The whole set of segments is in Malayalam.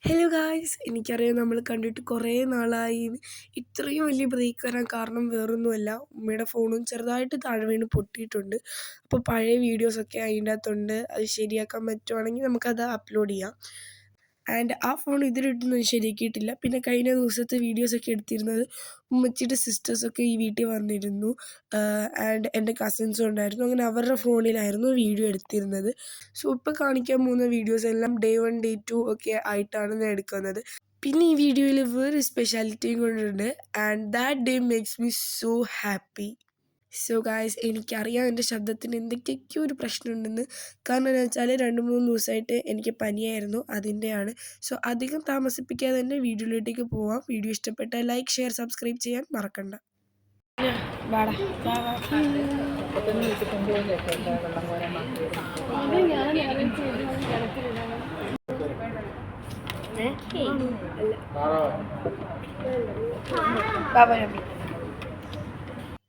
ഹലോ ഗായ്സ്, എനിക്കറിയാം നമ്മൾ കണ്ടിട്ട് കുറേ നാളായി. ഇത്രയും വലിയ ബ്രേക്ക് വരാൻ കാരണം വേറൊന്നുമല്ല, ഉമ്മയുടെ ഫോണും ചെറുതായിട്ട് താഴെ വീണ് പൊട്ടിയിട്ടുണ്ട്. അപ്പോൾ പഴയ വീഡിയോസൊക്കെ അതിൻ്റെ അകത്തുണ്ട്. അത് ശരിയാക്കാൻ പറ്റുവാണെങ്കിൽ നമുക്കത് അപ്ലോഡ് ചെയ്യാം. ആൻഡ് ആ ഫോൺ ഇതിലിട്ടൊന്നും ശരിയാക്കിയിട്ടില്ല. പിന്നെ കഴിഞ്ഞ ദിവസത്തെ വീഡിയോസൊക്കെ എടുത്തിരുന്നത് ഉമ്മച്ചിയുടെ സിസ്റ്റേഴ്സൊക്കെ ഈ വീട്ടിൽ വന്നിരുന്നു. ആൻഡ് എൻ്റെ കസിൻസും ഉണ്ടായിരുന്നു. അങ്ങനെ അവരുടെ ഫോണിലായിരുന്നു വീഡിയോ എടുത്തിരുന്നത്. സോ ഇപ്പോൾ കാണിക്കാൻ പോകുന്ന വീഡിയോസ് എല്ലാം ഡേ 1 ഡേ 2 ഒക്കെ ആയിട്ടാണ് ഞാൻ എടുക്കുന്നത്. പിന്നെ ഈ വീഡിയോയിൽ വേറൊരു സ്പെഷ്യാലിറ്റിയും കൊണ്ടുണ്ട്. And that day makes me so happy. So guys, എനിക്കറിയാം എൻ്റെ ശബ്ദത്തിന് എന്തൊക്കെയൊക്കെയോ ഒരു പ്രശ്നമുണ്ടെന്ന്. കാരണം എന്താ വെച്ചാൽ 2-3 ദിവസമായിട്ട് എനിക്ക് പനിയായിരുന്നു, അതിൻ്റെയാണ്. സോ അധികം താമസിപ്പിക്കാതെ തന്നെ വീഡിയോയിലേക്ക് പോവാം. വീഡിയോ ഇഷ്ടപ്പെട്ടാൽ ലൈക്ക്, ഷെയർ, സബ്സ്ക്രൈബ് ചെയ്യാൻ മറക്കണ്ട.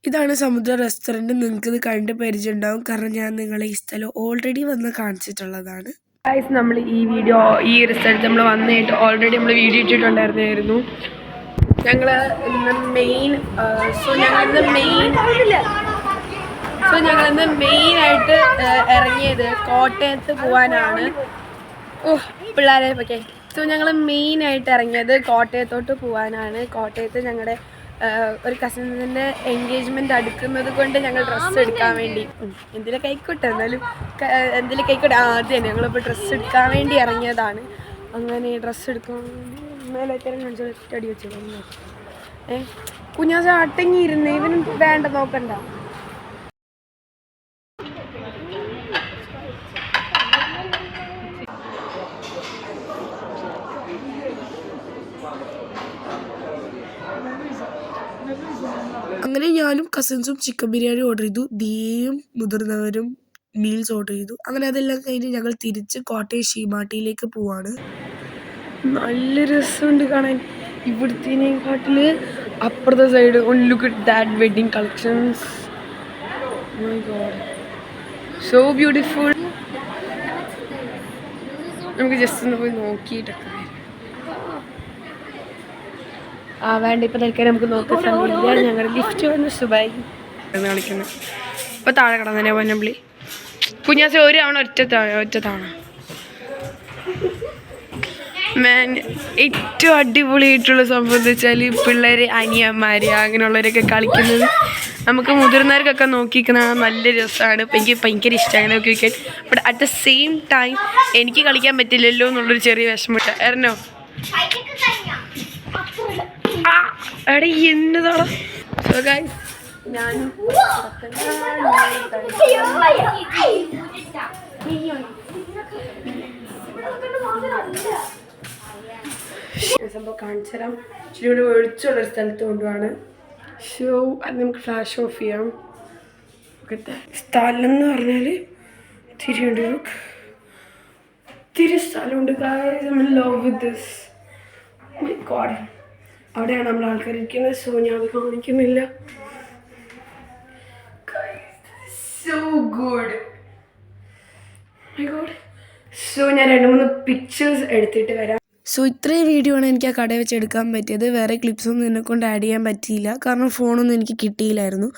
ഇതാണ് സമുദ്ര റെസ്റ്റോറൻറ്റ്. നിങ്ങൾക്കിത് കണ്ട് പരിചയമുണ്ടാവും, കാരണം ഞാൻ നിങ്ങളെ ഈ സ്ഥലം ഓൾറെഡി വന്ന് കാണിച്ചിട്ടുള്ളതാണ്. ഗൈസ്, നമ്മൾ ഈ ഒരു സ്ഥലത്ത് നമ്മൾ വന്നിട്ട് ഓൾറെഡി നമ്മൾ വീഡിയോ ഇട്ടിട്ടുണ്ടായിരുന്നു. ഞങ്ങളിന്ന് മെയിനായിട്ട് ഇറങ്ങിയത് കോട്ടയത്ത് പോകാനാണ്. പിള്ളേരെ ഓക്കെ. സോ ഞങ്ങൾ മെയിനായിട്ട് ഇറങ്ങിയത് കോട്ടയത്തോട്ട് പോകാനാണ്. കോട്ടയത്ത് ഞങ്ങളുടെ ഒരു കസിൻ്റെ എൻഗേജ്മെൻറ്റ് അടുക്കുന്നത് കൊണ്ട് ഞങ്ങൾ ഡ്രസ്സ് എടുക്കാൻ വേണ്ടി എന്തിലൊക്കെ ആയിക്കോട്ടെ, എന്നാലും എന്തിലൊക്കെ ആയിക്കോട്ടെ, അത് തന്നെ ഞങ്ങളിപ്പോൾ ഡ്രസ്സ് എടുക്കാൻ വേണ്ടി ഇറങ്ങിയതാണ്. അങ്ങനെ ഡ്രസ്സ് എടുക്കാൻ വേണ്ടി മേലേക്കരം കാണിച്ചാൽ ഒറ്റടി വെച്ചു. കുഞ്ഞാച്ച അടങ്ങിയിരുന്ന്, ഇവനും വേണ്ട നോക്കണ്ട. അങ്ങനെ ഞാനും കസിൻസും ചിക്കൻ ബിരിയാണി ഓർഡർ ചെയ്തു. ദിയയും മുതിർന്നവരും മീൽസ് ഓർഡർ ചെയ്തു. അങ്ങനെ അതെല്ലാം കഴിഞ്ഞ് ഞങ്ങൾ തിരിച്ച് കോട്ടയം ഷീമാട്ടിയിലേക്ക് പോവാണ്. നല്ല രസമുണ്ട് കാണാൻ. ഇവിടുത്തേക്കാട്ടിൽ അപ്പുറത്തെ side look at that wedding collections. My God, so beautiful. നമുക്ക് ജസ്റ്റ് ഒന്ന് പോയി നോക്കിയിട്ടൊക്കെ വരും. വേണ്ട, ഇപ്പം തൽക്കാലം നമുക്ക് നോക്കാൻ സമയമില്ല. ഞങ്ങളുടെ ലിഫ്റ്റ് വന്ന് സുബായി കളിക്കുന്നത്. ഇപ്പം താഴെ കിടന്നെ പൊന്നമ്പിളി കുഞ്ഞാസ ഒരു തവണ ഒറ്റ തവണ. ഏറ്റവും അടിപൊളിയായിട്ടുള്ള സംഭവം എന്ന് വെച്ചാൽ പിള്ളേർ, അനിയന്മാർ അങ്ങനെയുള്ളവരൊക്കെ കളിക്കുന്നത് നമുക്ക് മുതിർന്നവർക്കൊക്കെ നോക്കിക്കുന്ന നല്ല രസമാണ്. എനിക്ക് ഭയങ്കര ഇഷ്ടം അങ്ങനെ നോക്കി വയ്ക്കാൻ. But at the same time എനിക്ക് കളിക്കാൻ പറ്റില്ലല്ലോ എന്നുള്ളൊരു ചെറിയ വിഷമമില്ല. ആയിരുന്നോ എടാ എന്നതാണോ. സോ ഗൈസ്, ഞാനും സംഭവം കാണിച്ചു തരാം. ഇച്ചിരി കൂടി വെളിച്ചുള്ളൊരു സ്ഥലത്ത് കൊണ്ടുപോവാണ്. ഷോ അത് നമുക്ക് ഫ്ലാഷ് ഓഫ് ചെയ്യാം. സ്ഥലം എന്ന് പറഞ്ഞാൽ തിരിയുണ്ട്, ഒത്തിരി സ്ഥലമുണ്ട്. Love with this. My God, അവിടെയാണ് നമ്മൾ ആൾക്കാർ ഇരിക്കുന്നത്. സോ ഞാൻ അത് കാണിക്കുന്നില്ല. So good, my God. So ഞാൻ 2-3 പിക്ചേഴ്സ് എടുത്തിട്ട് വരാം. സോ ഇത്രയും വീഡിയോ ആണ് എനിക്ക് ആ കടയിൽ വെച്ച് എടുക്കാൻ പറ്റിയത്. വേറെ ക്ലിപ്സൊന്നും എന്നെക്കൊണ്ട് ആഡ് ചെയ്യാൻ പറ്റിയില്ല, കാരണം ഫോണൊന്നും എനിക്ക് കിട്ടിയില്ലായിരുന്നു.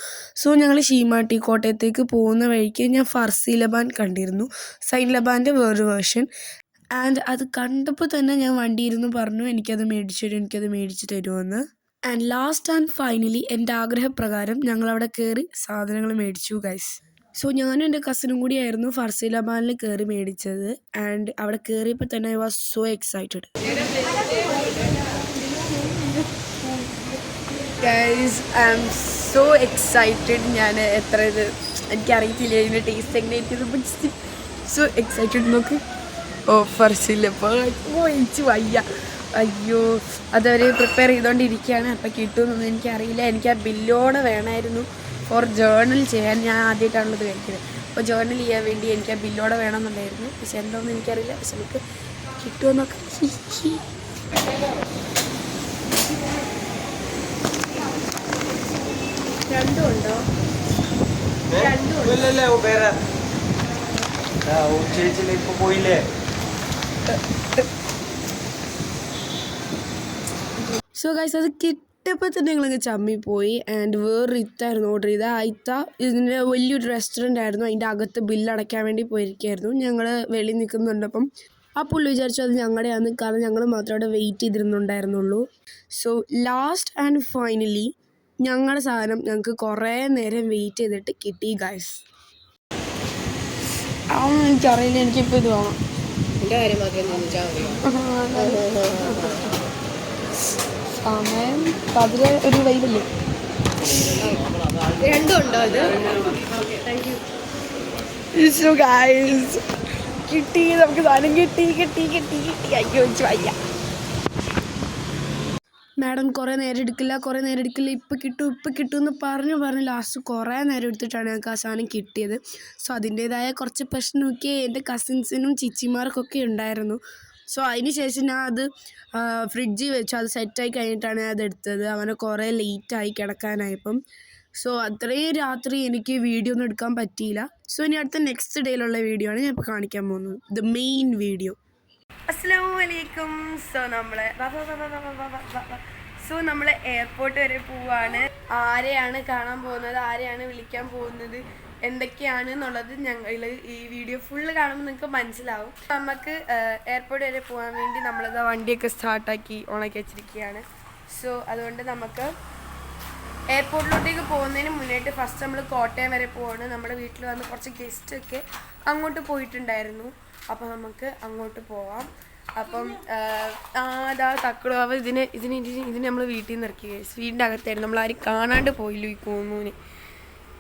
സോ ഞങ്ങൾ ഷീമാട്ടി കോട്ടയത്തേക്ക് പോകുന്ന വഴിക്ക് ഞാൻ ഫർസി ലബാൻ കണ്ടിരുന്നു, സൈൻ ലബാൻ്റെ വേറൊരു വേർഷൻ. ആൻഡ് അത് കണ്ടപ്പോൾ തന്നെ ഞാൻ വണ്ടിയിരുന്നു പറഞ്ഞു എനിക്കത് മേടിച്ചു തരുമെന്ന്. ആൻഡ് ലാസ്റ്റ് ആൻഡ് ഫൈനലി എൻ്റെ ആഗ്രഹപ്രകാരം ഞങ്ങളവിടെ കയറി സാധനങ്ങൾ മേടിച്ചു ഗൈസ്. സോ ഞാനും എൻ്റെ കസിനും കൂടിയായിരുന്നു ഫർസി ലബാനിൽ കയറി മേടിച്ചത്. ആൻഡ് അവിടെ കയറിയപ്പോൾ തന്നെ I was so excited. Guys, I am so excited. ഞാൻ എനിക്കറിയത്തില്ല ഇതിൻ്റെ ടേസ്റ്റ് എങ്ങനെയായിരിക്കും. So excited. നോക്ക്, ഫർസില്ല എനിക്ക് വയ്യ. അയ്യോ, അതവർ പ്രിപ്പയർ ചെയ്തുകൊണ്ടിരിക്കുകയാണ്. അപ്പം കിട്ടുമെന്നൊന്നും എനിക്കറിയില്ല. എനിക്ക് ആ ബില്ലോടെ വേണമായിരുന്നു ഫോർ ജേർണൽ ചെയ്യാൻ. ഞാൻ ആദ്യമായിട്ടാണുള്ളത് കഴിക്കുന്നത്. അപ്പോൾ ജേർണൽ ചെയ്യാൻ വേണ്ടി എനിക്ക് ആ ബില്ലോടെ വേണമെന്നുണ്ടായിരുന്നു. പക്ഷെ എന്താണെന്ന് എനിക്കറിയില്ല. പക്ഷെ നമുക്ക് കിട്ടുമെന്നൊക്കെ. രണ്ടും ഉണ്ടോ? ചേച്ചിയിലേക്ക് പോയില്ലേ? സോ ഗൈസ് അത് കിട്ടിയപ്പോൾ തന്നെ ഞങ്ങളങ്ങ് ചമ്മിപ്പോയി. ആൻഡ് വേറൊരു ഇത്തായിരുന്നു ഓർഡർ ചെയ്തത്. ആ ഇത്ത ഇതിൻ്റെ വലിയൊരു റെസ്റ്റോറൻ്റ് ആയിരുന്നു, അതിൻ്റെ അകത്ത് ബില്ലടയ്ക്കാൻ വേണ്ടി പോയിരിക്കുകയായിരുന്നു. ഞങ്ങൾ വെളിയിൽ നിൽക്കുന്നുണ്ടപ്പം ആ പുള്ളി വിചാരിച്ചു അത് ഞങ്ങളുടെയാണ്, കാരണം ഞങ്ങൾ മാത്രമേ അവിടെ വെയിറ്റ് ചെയ്തിരുന്നുണ്ടായിരുന്നുള്ളൂ. സോ ലാസ്റ്റ് ആൻഡ് ഫൈനലി ഞങ്ങളുടെ സാധനം ഞങ്ങൾക്ക് കുറേ നേരം വെയിറ്റ് ചെയ്തിട്ട് കിട്ടി ഗൈസ്. അതൊന്നും എനിക്കറിയില്ല, എനിക്കിപ്പോൾ ഇത് വേണം. എൻ്റെ കാര്യം മാത്രം സമയം അതിലെ ഒരു വൈബല്ലേ. രണ്ടും ഉണ്ടോ അത്? സോ ഗൈസ് കിട്ടി, നമുക്ക് സാധനം കിട്ടി കിട്ടി കിട്ടി കിട്ടി. അയ്യോ വയ്യ. മാഡം കുറേ നേരം എടുക്കില്ല ഇപ്പം കിട്ടും എന്ന് പറഞ്ഞ് ലാസ്റ്റ് കുറേ നേരം എടുത്തിട്ടാണ് ഞങ്ങൾക്ക് ആ സാധനം കിട്ടിയത്. സോ അതിൻ്റേതായ കുറച്ച് പ്രശ്നമൊക്കെ എൻ്റെ കസിൻസിനും ചിച്ചിമാർക്കൊക്കെ ഉണ്ടായിരുന്നു. സോ അതിന് ശേഷം ഞാൻ അത് ഫ്രിഡ്ജിൽ വെച്ചു. അത് സെറ്റായി കഴിഞ്ഞിട്ടാണ് ഞാൻ അതെടുത്തത്. അവനെ കുറേ ലേറ്റായി കിടക്കാനായപ്പം. സോ അത്രയും രാത്രി എനിക്ക് വീഡിയോ ഒന്നും എടുക്കാൻ പറ്റിയില്ല. സോ ഇനി അടുത്ത നെക്സ്റ്റ് ഡേയിലുള്ള വീഡിയോ ആണ് ഞാൻ ഇപ്പോൾ കാണിക്കാൻ പോകുന്നത്, ദ മെയിൻ വീഡിയോ. അസ്സലാമലൈക്കും. സോ നമ്മൾ എയർപോർട്ട് വരെ പോവാണ്. ആരെയാണ് കാണാൻ പോകുന്നത്, ആരെയാണ് വിളിക്കാൻ പോകുന്നത്, എന്തൊക്കെയാണ് എന്നുള്ളത് ഞങ്ങൾ ഈ വീഡിയോ ഫുള്ള് കാണുമ്പോൾ നിങ്ങൾക്ക് മനസ്സിലാവും. നമുക്ക് എയർപോർട്ട് വരെ പോകാൻ വേണ്ടി നമ്മളത് വണ്ടിയൊക്കെ സ്റ്റാർട്ടാക്കി ഉണക്കി വെച്ചിരിക്കുകയാണ്. സോ അതുകൊണ്ട് നമുക്ക് എയർപോർട്ടിലോട്ടേക്ക് പോകുന്നതിന് മുന്നായിട്ട് ഫസ്റ്റ് നമ്മൾ കോട്ടയം വരെ പോവാണ്. നമ്മുടെ വീട്ടിൽ വന്ന് കുറച്ച് ഗസ്റ്റൊക്കെ അങ്ങോട്ട് പോയിട്ടുണ്ടായിരുന്നു. അപ്പോൾ നമുക്ക് അങ്ങോട്ട് പോവാം. അപ്പം അതാ തക്കുളാവ് ഇതിന് നമ്മൾ വീട്ടിൽ നിന്ന് ഇറക്കി. വീടിൻ്റെ അകത്തായിരുന്നു, നമ്മളാരും കാണാണ്ട് പോയില്ലോ ഈ കോന്നൂന്.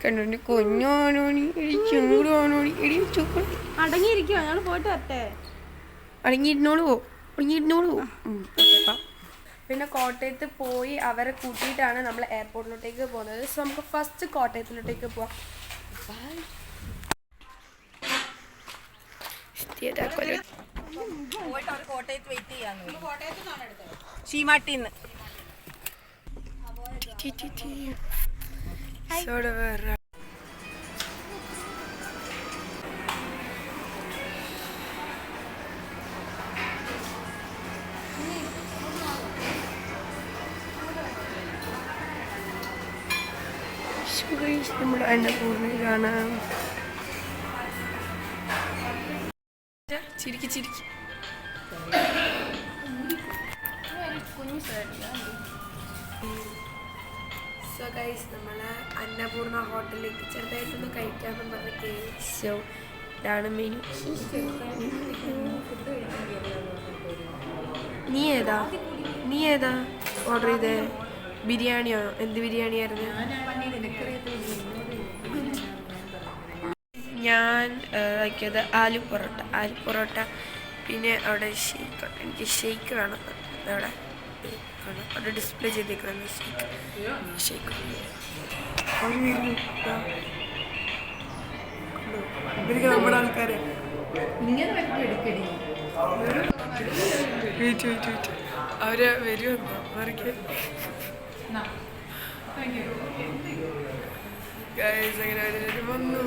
കണ്ടോണ്ട് കൊഞ്ഞോണോണി ഇടി ചൂടോണോണി ഇടി ചൂട്. അടങ്ങിയിരിക്കുമോ? ഞങ്ങൾ പോയിട്ട് വരട്ടെ. അടങ്ങിയിരുന്നോളൂ. പിന്നെ കോട്ടയത്ത് പോയി അവരെ കൂട്ടിയിട്ടാണ് നമ്മൾ എയർപോർട്ടിലോട്ടേക്ക് പോകുന്നത്. സോ നമുക്ക് ഫസ്റ്റ് കോട്ടയത്തിലോട്ടേക്ക് പോവാം. ചീമാട്ടിന്ന് നമ്മുടെ അന്നപൂർണ്ണ കാണാം. ചിരിക്കി സോ ഗൈസ് നമ്മൾ അന്നപൂർണ്ണ ഹോട്ടലിലേക്ക് ചെറുതായിട്ടൊന്ന് കഴിക്കാമെന്ന് പറഞ്ഞ് കയറി. സോ ഇതാണ് മെനു. നീ ഏതാ ഓർഡർ ചെയ്തേ? ബിരിയാണിയോ? എന്ത് ബിരിയാണിയായിരുന്നു? ഞാൻ ആക്കിയത് ആലു പൊറോട്ട. പിന്നെ അവിടെ ഷെയ്ക്ക്, എനിക്ക് ഷെയ്ക്ക് വേണം. അവിടെ ഡിസ്പ്ലേ ചെയ്തേക്കുന്നത് ഷെയ്ക്ക്. ഇവർക്ക് നമ്മുടെ ആൾക്കാരെ അവര് വരുമെന്നോ അവർക്ക് അങ്ങനെ വന്നു.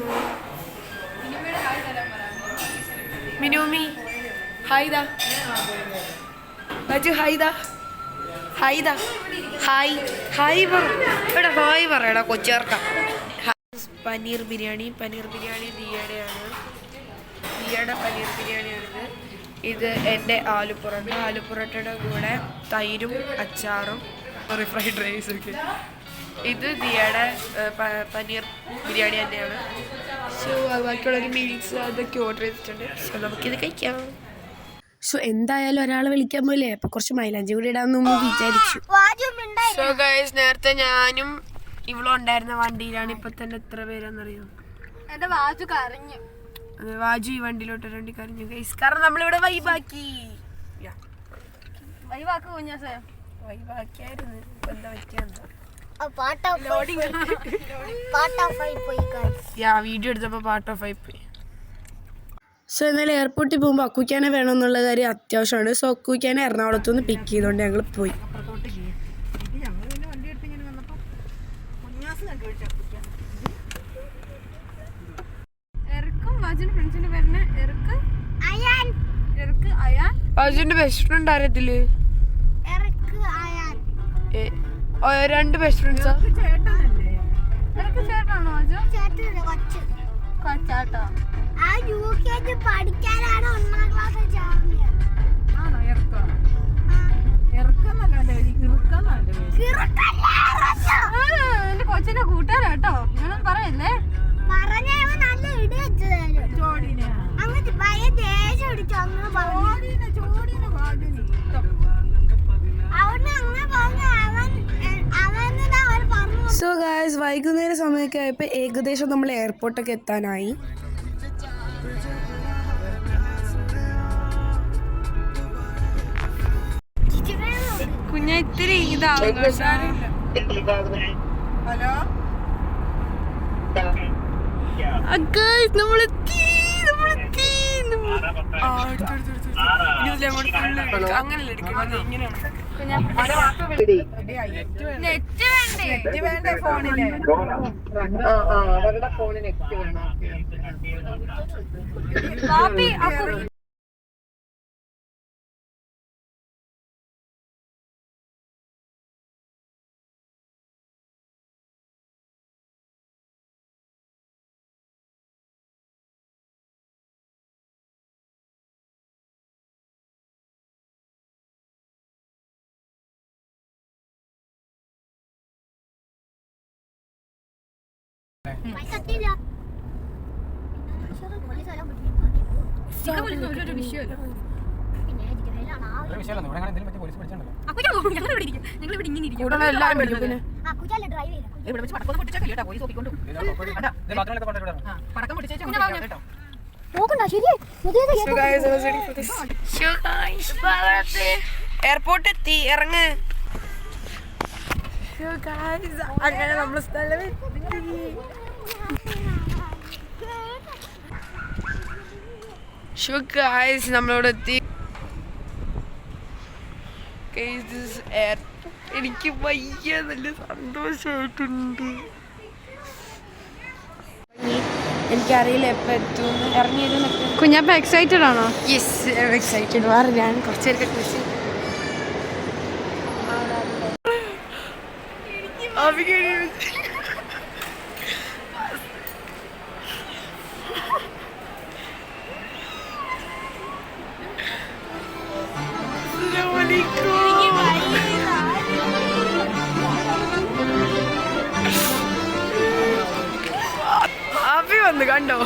മിനൂമി ഹായ്താ ബജു ഹായ്താ ഹായ് ഇവിടെ ഹായ് പറയടാ കൊച്ചേർക്ക. പനീർ ബിരിയാണി ദിയയുടെയാണ്. ദിയയുടെ പനീർ ബിരിയാണിയാണിത്. ഇത് എൻ്റെ ആലു പൊറോട്ടയുടെ കൂടെ തൈരും അച്ചാറും ഫ്രൈഡ് റൈസൊക്കെ. ഇത് ദിയയുടെ പനീർ ബിരിയാണി തന്നെയാണ്. സോ ബാക്കിയുള്ളൊരു മീൽസ് അതൊക്കെ ഓർഡർ ചെയ്തിട്ടുണ്ട്. സോ നമുക്കിത് കഴിക്കാം. സോ എന്തായാലും ഒരാളെ വിളിക്കാൻ പോലെ അപ്പോൾ കുറച്ച് മൈലാഞ്ചി കൂടി ഇടാമെന്ന് വിചാരിച്ചു. സോ ഗൈസ് നേരത്തെ ഞാനും ഇവളും ഉണ്ടായിരുന്ന വണ്ടിയിലാണ്. ഇപ്പൊ തന്നെ എത്ര പേരാന്നറിയോ? അതെ, വാജു ഈ വണ്ടിയിലോട്ട് രണ്ടി കരഞ്ഞു ഗൈസ്. കാരണം നമ്മളിവിടെ വൈബാക്കി. വൈബാക്കിയായിരുന്നു. ഇപ്പൊ എന്താ വയ്ക്കാന്ന് വീഡിയോ എടുത്തപ്പോ പാർട്ട് ഓഫ് ആയി പോയി. സോ എന്നാലും എയർപോർട്ടിൽ പോകുമ്പോൾ അക്കുക്കാനെ വേണമെന്നുള്ള കാര്യം അത്യാവശ്യമാണ്. സോ അക്കുക്കാനെ എറണാകുളത്തു നിന്ന് പിക്ക് ചെയ്തുകൊണ്ട് ഞങ്ങൾ പോയി. ബാജുവിന്റെ ബെസ്റ്റ് ഫ്രണ്ട് ആരത്തില്? 2 ബെസ്റ്റ് ഫ്രണ്ട്സാ. ചേട്ടനാണോ ചേട്ടാ? പഠിക്കാനാണ് 1ാം ക്ലാസ് ചേർന്നത്. ആണോ? എന്റെ കൊച്ചിനെ കൂട്ടാനാട്ടോ, ഞാനൊന്നും പറയല്ലേ. നല്ല ഇടി വെച്ചതായിരുന്നു. അങ്ങനത്തെ ഭയ ദേഷ്യം പിടിച്ചു അങ്ങനെ പറഞ്ഞു. അവിടെ അങ്ങനെ പറഞ്ഞ അവൻ പറഞ്ഞു. സോ ഗായ്സ്, വൈകുന്നേര സമയമൊക്കെ ആയപ്പോൾ ഏകദേശം നമ്മൾ എയർപോർട്ടൊക്കെ എത്താനായി. കുഞ്ഞ ഇത്തിരി ഇതാവും. ഹലോ, അങ്ങനല്ല എടുക്കണം, ഇങ്ങനെയാണ്. നെറ്റ് വേണ്ടേ ഫോണില്? അവരുടെ ഫോണിൽ നെറ്റ് വേണം. എയർപോർട്ട് എത്തി, ഇറങ്ങ്. അങ്ങനെ നമ്മള് സ്ഥലം നമ്മളോട് എത്തി. എനിക്ക് വയ്യ, നല്ല സന്തോഷമായിട്ടുണ്ട്. എനിക്കറിയില്ല എപ്പോൾ എത്തും. ഇറങ്ങിയിരുന്നൊക്കെ കുഞ്ഞപ്പ എക്സൈറ്റഡ് ആണോ? Yes, excited. വേറെ ഞാൻ കുറച്ച് നേരത്തെ കൃഷി അഭി വന്ന് കണ്ടോ?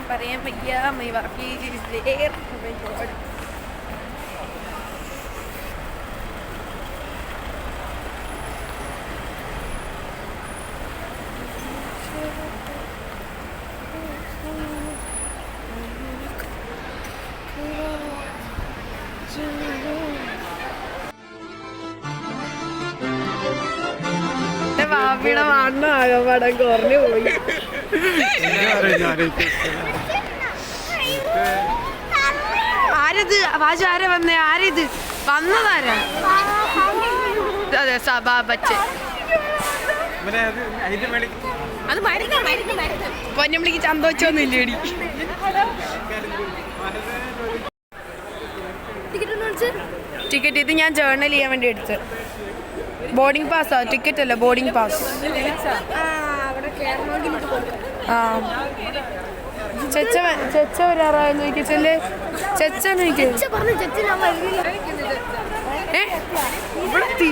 പറയാൻ വയ്യ. My work is there. Oh my God. വാപ്പിയുടെ മണ്ണാകപ്പാടം കുറഞ്ഞു പോയി. ആരത്? വാജു ആരാ വന്നേ? ആരിത് വന്നതാരാ? അതെ, സഭാ ബച്ചൻ. പൊന്നമ്പിളിക്ക് ചന്തോച്ചൊന്നും ഇല്ലേടി. ടിക്കറ്റ് ഇത് ഞാൻ ജേർണൽ ചെയ്യാൻ വേണ്ടി എടുത്ത്. ബോർഡിംഗ് പാസ്സാ, ടിക്കറ്റ് അല്ല, ബോർഡിംഗ് പാസ്. ആ, ചെച്ച വരാറായെന്ന് ചോദിക്കും. ചെല്ല്, ചെച്ച ചോദിക്കും. ഇവിടെ എത്തി.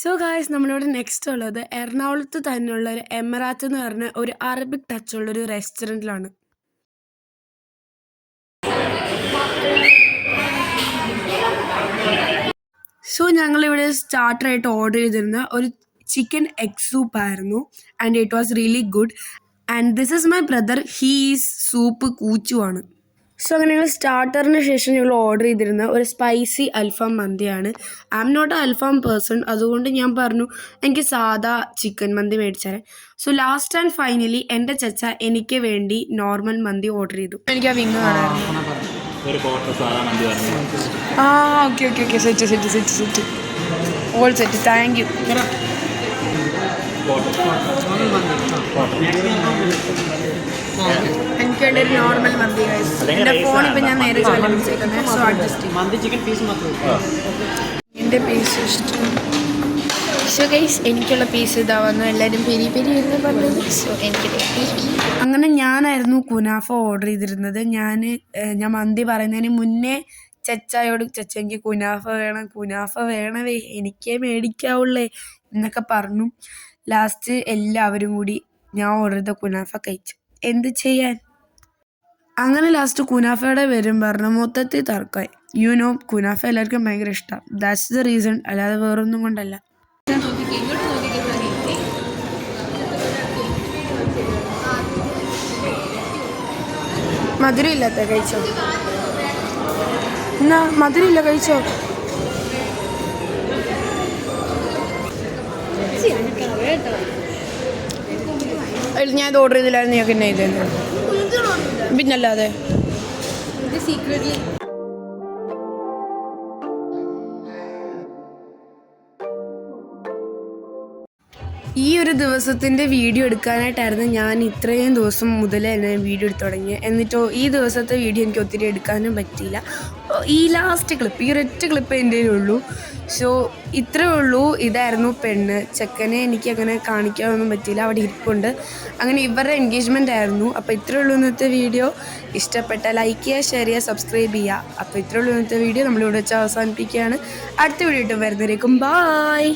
സോ ഗായ്സ്, നമ്മളിവിടെ നെക്സ്റ്റ് ഉള്ളത് എറണാകുളത്ത് തന്നെയുള്ള ഒരു എമറാത്ത് എന്ന് പറഞ്ഞ ഒരു അറബിക് ടച്ചുള്ളൊരു റെസ്റ്റോറൻറ്റിലാണ്. സോ ഞങ്ങളിവിടെ സ്റ്റാർട്ടറായിട്ട് ഓർഡർ ചെയ്തിരുന്ന ഒരു ചിക്കൻ എഗ് സൂപ്പ് ആയിരുന്നു. And it was really good. And this is my brother, he is soup കൂച്ചുവാണ്. സോ അങ്ങനെ ഞങ്ങൾ സ്റ്റാർട്ടറിന് ശേഷം ഞങ്ങൾ ഓർഡർ ചെയ്തിരുന്ന ഒരു സ്പൈസി അൽഫാം മന്തിയാണ്. ഐ എം നോട്ട് എ അൽഫാം പേഴ്സൺ, അതുകൊണ്ട് ഞാൻ പറഞ്ഞു എനിക്ക് സാധാ ചിക്കൻ മന്തി മേടിച്ചാൽ. സോ ലാസ്റ്റ് ആൻഡ് ഫൈനലി എൻ്റെ ചച്ച എനിക്ക് വേണ്ടി നോർമൽ മന്തി ഓർഡർ ചെയ്തു. എനിക്ക് ആ വിങ് കാണാമായിരുന്നു. Okay set. All set. Thank you. എനിക്ക് വേണ്ടി ഒരു നോർമൽ മന്തി ഗൈസ്. എൻ്റെ ഫോൺ ഇപ്പം ഞാൻ നേരെ വിളിച്ചേക്കുന്നത്. സോ അഡ്ജസ്റ്റ് ചെയ്യും. മന്തി ചിക്കൻ പീസ് മാത്രം. എൻ്റെ പീസ് ഇഷ്ടം. സോ ഗൈസ് എനിക്കുള്ള പീസ് ഇതാ വന്നു. എല്ലാവരും പെരി പെരി എന്ന് പറഞ്ഞത്. സോ എനിക്ക് അങ്ങനെ ഞാനായിരുന്നു കുനാഫ ഓർഡർ ചെയ്തിരുന്നത്. ഞാൻ മന്തി പറയുന്നതിന് മുന്നേ ചച്ചായോട് ചച്ച എനിക്ക് കുനാഫ വേണവേ എനിക്കേ മേടിക്കാവുള്ളേ എന്നൊക്കെ പറഞ്ഞു. ലാസ്റ്റ് എല്ലാവരും കൂടി ഞാൻ ഓർഡർ ചെയ്ത കുനാഫ കഴിച്ചു. എന്ത് ചെയ്യാൻ. അങ്ങനെ ലാസ്റ്റ് കുനാഫയുടെ വരും പറഞ്ഞു. മൊത്തത്തിൽ തർക്കമായി. കുനാഫ എല്ലാവർക്കും ഭയങ്കര ഇഷ്ടം. ദാറ്റ്സ് ദ റീസൺ, അല്ലാതെ വേറൊന്നും കൊണ്ടല്ല. മധുരമില്ലാത്ത കഴിച്ചോ? എന്നാ മധുരമില്ല കഴിച്ചോ? ഞാൻ ഇത് ഓർഡർ ചെയ്തില്ലായിരുന്നു. ഞാൻ പിന്നെ ഇതെന്ന് പിന്നല്ലാതെ ഈ ഒരു ദിവസത്തിൻ്റെ വീഡിയോ എടുക്കാനായിട്ടായിരുന്നു ഞാൻ ഇത്രയും ദിവസം മുതലേ തന്നെ വീഡിയോ എടുത്ത് തുടങ്ങിയത്. എന്നിട്ടോ ഈ ദിവസത്തെ വീഡിയോ എനിക്ക് ഒത്തിരി എടുക്കാനും പറ്റിയില്ല. ഈ ലാസ്റ്റ് ക്ലിപ്പ്, ഈ ഒരൊറ്റ ക്ലിപ്പ് എൻ്റെ ഉള്ളൂ. സോ ഇത്രയേ ഉള്ളൂ. ഇതായിരുന്നു പെണ്ണ്. ചെക്കനെ എനിക്ക് അങ്ങനെ കാണിക്കാനൊന്നും പറ്റിയില്ല, അവിടെ ഇരിപ്പുണ്ട്. അങ്ങനെ ഇവരുടെ എൻഗേജ്മെൻ്റ് ആയിരുന്നു. അപ്പോൾ ഇത്രയേ ഉള്ളൂ ഇന്നത്തെ വീഡിയോ. ഇഷ്ടപ്പെട്ട ലൈക്ക് ചെയ്യുക, ഷെയർ ചെയ്യുക, സബ്സ്ക്രൈബ് ചെയ്യുക. അപ്പോൾ ഇത്രയേ ഉള്ളൂ ഇന്നത്തെ വീഡിയോ. നമ്മളിവിടെ വെച്ച് അവസാനിപ്പിക്കുകയാണ്. അടുത്ത വീഡിയോ ഇട്ട് വരുന്നവരേക്കും ബായ്.